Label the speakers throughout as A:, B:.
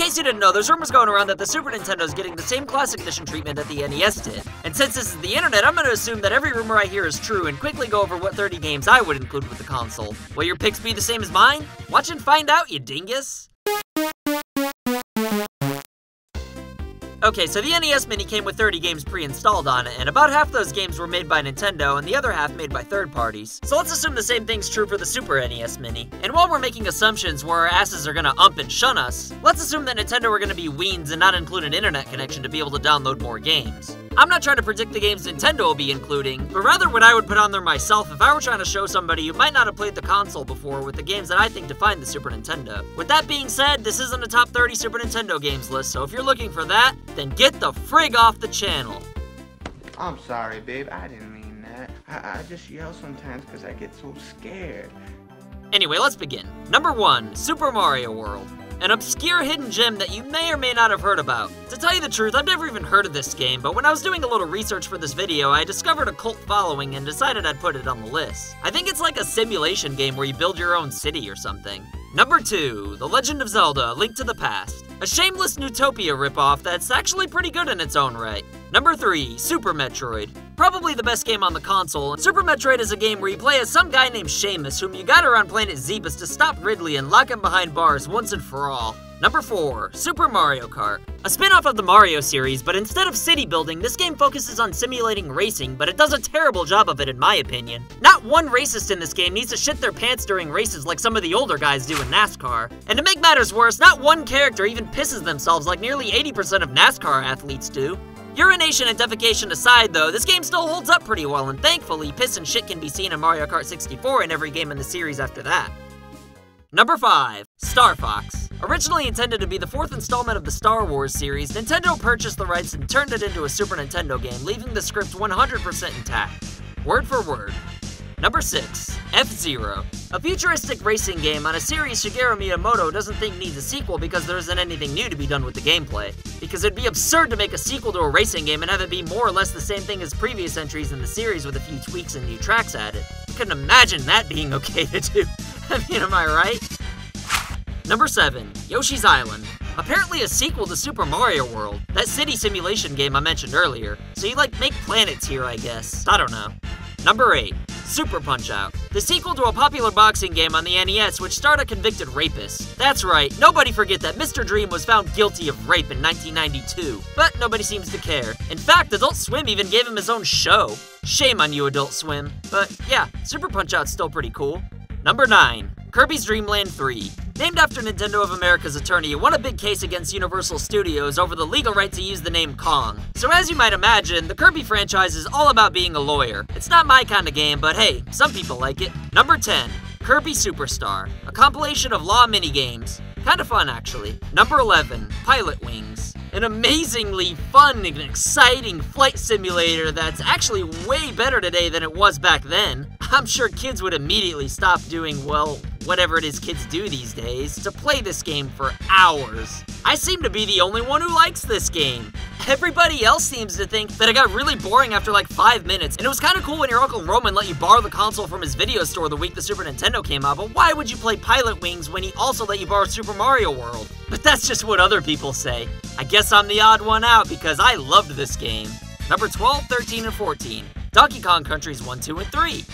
A: case you didn't know, there's rumors going around that the Super Nintendo is getting the same Classic Edition treatment that the NES did. And since this is the internet, I'm gonna assume that every rumor I hear is true and quickly go over what 30 games I would include with the console. Will your picks be the same as mine? Watch and find out, you dingus! Okay, so the NES Mini came with 30 games pre-installed on it, and about half those games were made by Nintendo, and the other half made by third parties. So let's assume the same thing's true for the Super NES Mini. And while we're making assumptions where our asses are gonna and shun us, let's assume that Nintendo are gonna be weens and not include an internet connection to be able to download more games. I'm not trying to predict the games Nintendo will be including, but rather what I would put on there myself if I were trying to show somebody who might not have played the console before with the games that I think define the Super Nintendo. With that being said, this isn't a top 30 Super Nintendo games list, so if you're looking for that, then get the frig off the channel.
B: I'm sorry, babe. I didn't mean that. I just yell sometimes because I get so scared.
A: Anyway, let's begin. Number 1, Super Mario World. An obscure hidden gem that you may or may not have heard about. To tell you the truth, I've never even heard of this game, but when I was doing a little research for this video, I discovered a cult following and decided I'd put it on the list. I think it's like a simulation game where you build your own city or something. Number 2, The Legend of Zelda: A Link to the Past. A shameless Newtopia ripoff that's actually pretty good in its own right. Number 3, Super Metroid. Probably the best game on the console, and Super Metroid is a game where you play as some guy named Seamus, whom you got around planet Zebus to stop Ridley and lock him behind bars once and for all. Number 4, Super Mario Kart. A spin-off of the Mario series, but instead of city building, this game focuses on simulating racing, but it does a terrible job of it in my opinion. Not one racist in this game needs to shit their pants during races like some of the older guys do in NASCAR. And to make matters worse, not one character even pisses themselves like nearly 80% of NASCAR athletes do. Urination and defecation aside though, this game still holds up pretty well, and thankfully, piss and shit can be seen in Mario Kart 64 and every game in the series after that. Number 5, Star Fox. Originally intended to be the 4th installment of the Star Wars series, Nintendo purchased the rights and turned it into a Super Nintendo game, leaving the script 100% intact. Word for word. Number 6, F-Zero. A futuristic racing game on a series Shigeru Miyamoto doesn't think needs a sequel because there isn't anything new to be done with the gameplay. Because it'd be absurd to make a sequel to a racing game and have it be more or less the same thing as previous entries in the series with a few tweaks and new tracks added. I couldn't imagine that being okay to do. I mean, am I right? Number 7, Yoshi's Island. Apparently a sequel to Super Mario World, that city simulation game I mentioned earlier. So you like make planets here, I guess. I don't know. Number 8, Super Punch-Out. The sequel to a popular boxing game on the NES which starred a convicted rapist. That's right, nobody forget that Mr. Dream was found guilty of rape in 1992. But nobody seems to care. In fact, Adult Swim even gave him his own show. Shame on you, Adult Swim. But yeah, Super Punch-Out's still pretty cool. Number 9, Kirby's Dream Land 3. Named after Nintendo of America's attorney, it won a big case against Universal Studios over the legal right to use the name Kong. So as you might imagine, the Kirby franchise is all about being a lawyer. It's not my kind of game, but hey, some people like it. Number 10, Kirby Superstar. A compilation of law minigames. Kinda fun, actually. Number 11, Pilot Wings. An amazingly fun and exciting flight simulator that's actually way better today than it was back then. I'm sure kids would immediately stop doing, well, whatever it is kids do these days, to play this game for hours. I seem to be the only one who likes this game. Everybody else seems to think that it got really boring after like 5 minutes, and it was kinda cool when your Uncle Roman let you borrow the console from his video store the week the Super Nintendo came out, but why would you play Pilot Wings when he also let you borrow Super Mario World? But that's just what other people say. I guess I'm the odd one out because I loved this game. Number 12, 13, and 14. Donkey Kong Countries 1, 2, and 3.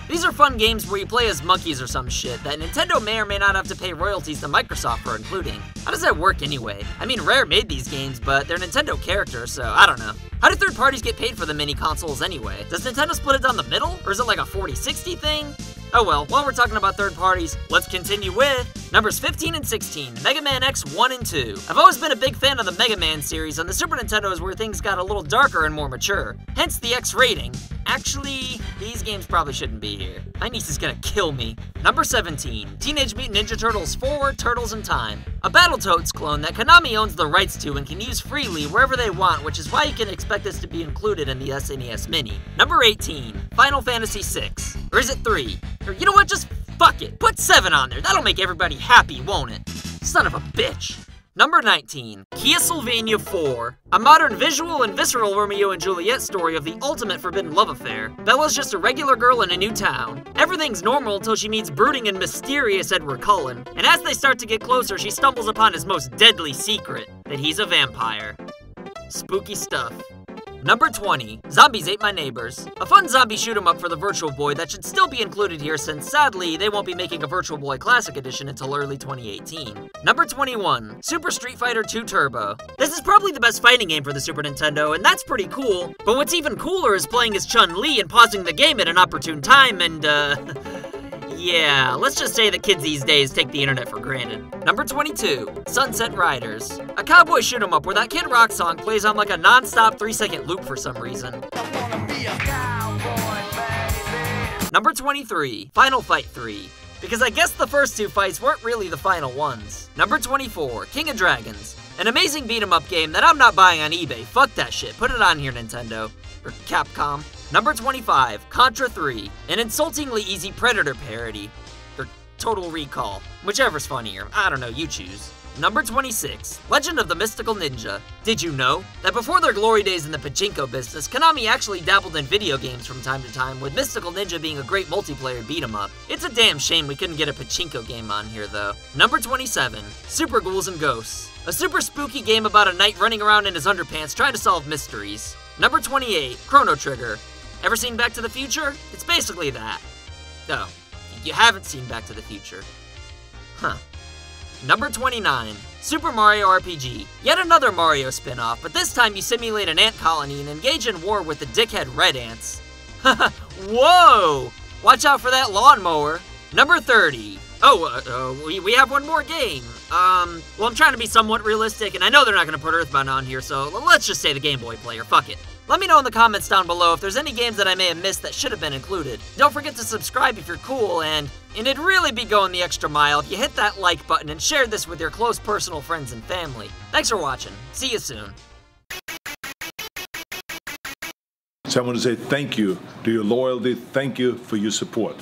A: These are fun games where you play as monkeys or some shit that Nintendo may or may not have to pay royalties to Microsoft for including. How does that work anyway? I mean, Rare made these games, but they're Nintendo characters, so I don't know. How do third parties get paid for the mini consoles anyway? Does Nintendo split it down the middle? Or is it like a 40-60 thing? Oh well, while we're talking about third parties, let's continue with numbers 15 and 16, Mega Man X 1 and 2. I've always been a big fan of the Mega Man series, and the Super Nintendo is where things got a little darker and more mature, hence the X rating. Actually, these games probably shouldn't be here. My niece is gonna kill me. Number 17, Teenage Mutant Ninja Turtles 4, Turtles in Time. A Battletoads clone that Konami owns the rights to and can use freely wherever they want, which is why you can expect this to be included in the SNES Mini. Number 18, Final Fantasy 6. Or is it 3? Or you know what, just fuck it. Put 7 on there. That'll make everybody happy, won't it? Son of a bitch. Number 19, Castlevania 4, a modern visual and visceral Romeo and Juliet story of the ultimate forbidden love affair. Bella's just a regular girl in a new town. Everything's normal until she meets brooding and mysterious Edward Cullen, and as they start to get closer, she stumbles upon his most deadly secret, that he's a vampire. Spooky stuff. Number 20, Zombies Ate My Neighbors. A fun zombie shoot-'em-up for the Virtual Boy that should still be included here since, sadly, they won't be making a Virtual Boy Classic Edition until early 2018. Number 21, Super Street Fighter 2 Turbo. This is probably the best fighting game for the Super Nintendo, and that's pretty cool, but what's even cooler is playing as Chun-Li and pausing the game at an opportune time and, yeah, let's just say that kids these days take the internet for granted. Number 22, Sunset Riders. A cowboy shoot-'em-up where that Kid Rock song plays on like a non-stop 3-second loop for some reason. Number 23, Final Fight 3. Because I guess the first two fights weren't really the final ones. Number 24, King of Dragons. An amazing beat-em-up game that I'm not buying on eBay. Fuck that shit. Put it on here, Nintendo. Or Capcom. Number 25, Contra 3. An insultingly easy Predator parody. Or Total Recall. Whichever's funnier. I don't know, you choose. Number 26, Legend of the Mystical Ninja. Did you know that before their glory days in the pachinko business, Konami actually dabbled in video games from time to time, with Mystical Ninja being a great multiplayer beat-em-up? It's a damn shame we couldn't get a pachinko game on here, though. Number 27, Super Ghouls and Ghosts. A super spooky game about a knight running around in his underpants trying to solve mysteries. Number 28, Chrono Trigger. Ever seen Back to the Future? It's basically that. No, you haven't seen Back to the Future. Huh. Number 29, Super Mario RPG. Yet another Mario spin-off, but this time you simulate an ant colony and engage in war with the dickhead red ants. Whoa! Watch out for that lawnmower. Number 30. We have one more game. Well, I'm trying to be somewhat realistic, and I know they're not going to put Earthbound on here, so let's just say the Game Boy player. Fuck it. Let me know in the comments down below if there's any games that I may have missed that should have been included. Don't forget to subscribe if you're cool, and it'd really be going the extra mile if you hit that like button and share this with your close personal friends and family. Thanks for watching. See you soon.
C: So I want to say thank you to your loyalty. Thank you for your support.